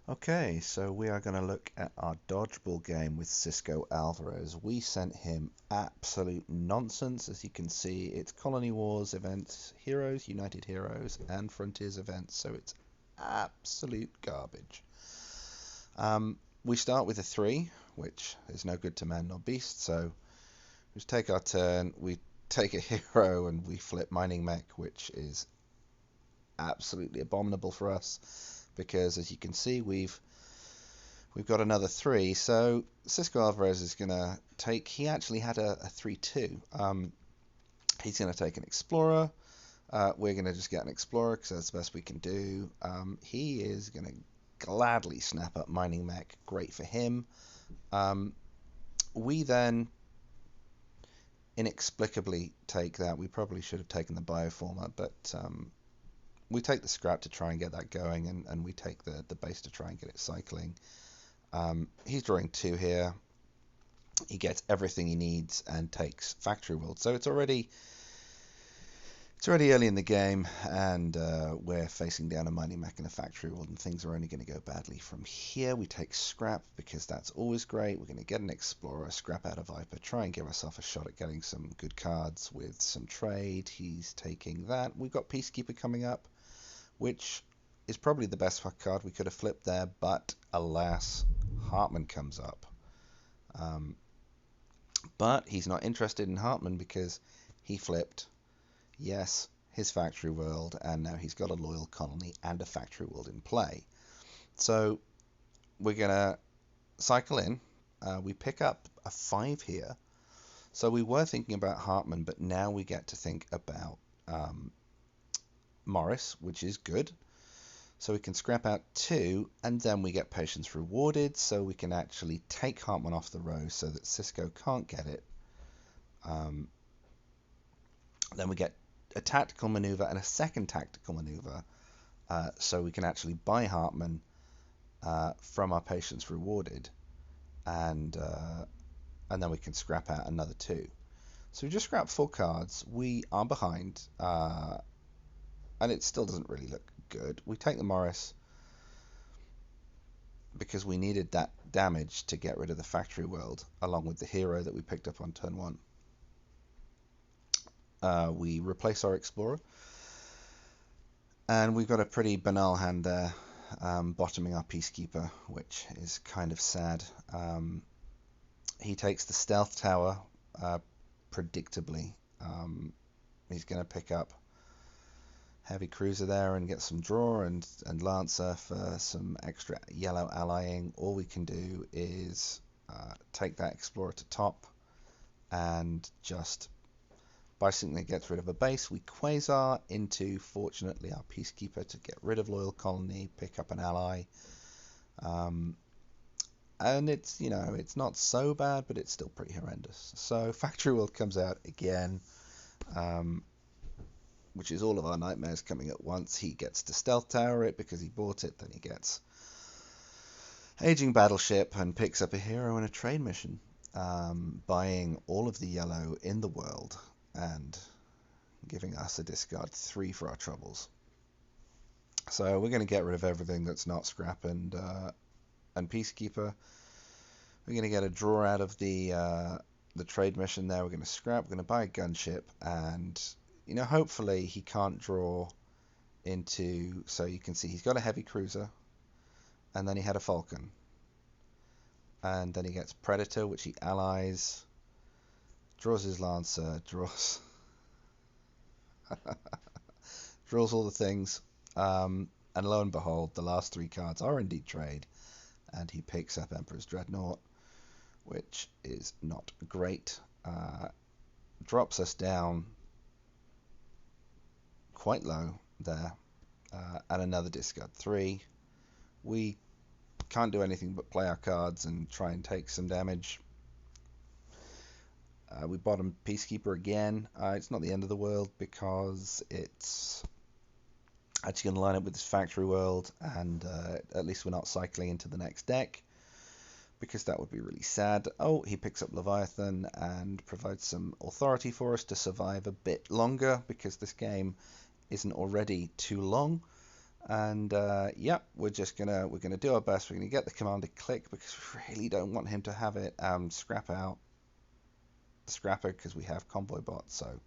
Okay, so we are going to look at our dodgeball game with Cisco Alvarez. We sent him absolute nonsense. As you can see, it's Colony Wars events, Heroes, United Heroes, and Frontiers events, so it's absolute garbage. We start with a 3, which is no good to man nor beast, so we just take our turn, we take a hero, and we flip Mining Mech, which is absolutely abominable for us because, as you can see, we've got another 3. So Cisco Alvarez is going to take. He actually had a 3-2. He's going to take an Explorer. We're going to just get an Explorer because that's the best we can do. He is going to gladly snap up Mining Mech. Great for him. We then inexplicably take that. We probably should have taken the Bioformer, but we take the scrap to try and get that going, and we take the base to try and get it cycling. He's drawing 2 here. He gets everything he needs and takes Factory World. So it's already early in the game, and we're facing down a Mining Mech and a Factory World, and things are only going to go badly from here. We take scrap because that's always great. We're going to get an Explorer, scrap out of Viper, try and give ourselves a shot at getting some good cards with some trade. He's taking that. We've got Peacekeeper coming up, which is probably the best card we could have flipped there, but alas, Hartman comes up. But he's not interested in Hartman because he flipped, yes, his Factory World, and now he's got a Loyal Colony and a Factory World in play. So we're going to cycle in. We pick up a 5 here. So we were thinking about Hartman, but now we get to think about Morris, which is good. So we can scrap out 2, and then we get Patience rewarded, so we can actually take Hartman off the row so that Cisco can't get it. Then we get a tactical maneuver and a second tactical maneuver, so we can actually buy Hartman from our Patience rewarded, and then we can scrap out another 2. So we just scrap 4 cards. We are behind, and it still doesn't really look good. We take the Morris because we needed that damage to get rid of the Factory World, along with the hero that we picked up on turn 1. We replace our Explorer, and we've got a pretty banal hand there, bottoming our Peacekeeper, which is kind of sad. He takes the Stealth Tower, predictably. He's going to pick up Heavy Cruiser there and get some draw, and Lancer for some extra yellow allying. All we can do is take that Explorer to top and just by something that gets rid of a base. We Quasar into, fortunately, our Peacekeeper to get rid of Loyal Colony, pick up an ally. And it's, it's not so bad, but it's still pretty horrendous. So Factory World comes out again, which is all of our nightmares coming at once. He gets to Stealth Tower it because he bought it. Then he gets Aging Battleship and picks up a hero and a trade mission, buying all of the yellow in the world and giving us a discard 3 for our troubles. So we're going to get rid of everything that's not scrap and Peacekeeper. We're going to get a draw out of the trade mission there. We're going to scrap. We're going to buy a gunship, and hopefully he can't draw into. So you can see he's got a heavy cruiser, and then he had a Falcon, and then he gets Predator, which he allies. Draws his Lancer, draws all the things, and lo and behold, the last 3 cards are indeed trade, and he picks up Emperor's Dreadnought, which is not great. Drops us down quite low there, and another discard 3. We can't do anything but play our cards and try and take some damage. We bottom Peacekeeper again. It's not the end of the world because it's actually going to line up with this Factory World, and at least we're not cycling into the next deck, because that would be really sad. Oh, he picks up Leviathan and provides some authority for us to survive a bit longer, because this game isn't already too long. And yeah, we're gonna do our best. We're gonna get the command to click because we really don't want him to have it scrap out the scrapper because we have convoy bots. So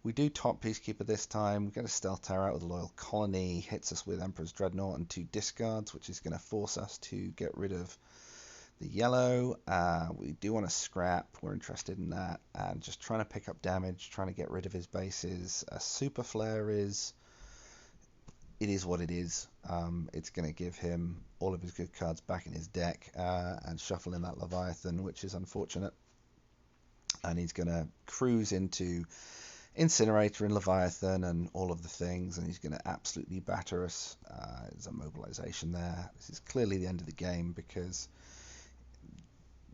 we do top Peacekeeper this time. We get a stealth tower out with a loyal colony. Hits us with Emperor's Dreadnought and 2 discards, which is going to force us to get rid of the yellow. We do want to scrap. We're interested in that. And just trying to pick up damage, trying to get rid of his bases. A super flare is... It is what it is. It's going to give him all of his good cards back in his deck and shuffle in that Leviathan, which is unfortunate. And he's going to cruise into Incinerator and Leviathan and all of the things, and he's going to absolutely batter us. There's a mobilization there. This is clearly the end of the game because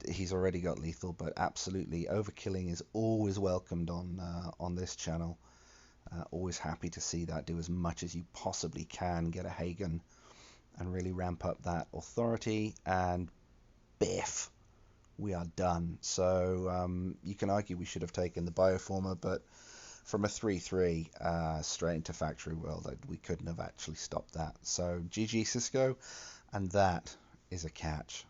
he's already got lethal, but absolutely overkilling is always welcomed on this channel. Always happy to see that. Do as much as you possibly can, get a Hagen and really ramp up that authority, and biff, we are done. So you can argue we should have taken the Bioformer, but from a 3-3 straight into Factory World, we couldn't have actually stopped that. So GG Cisco, and that is a catch.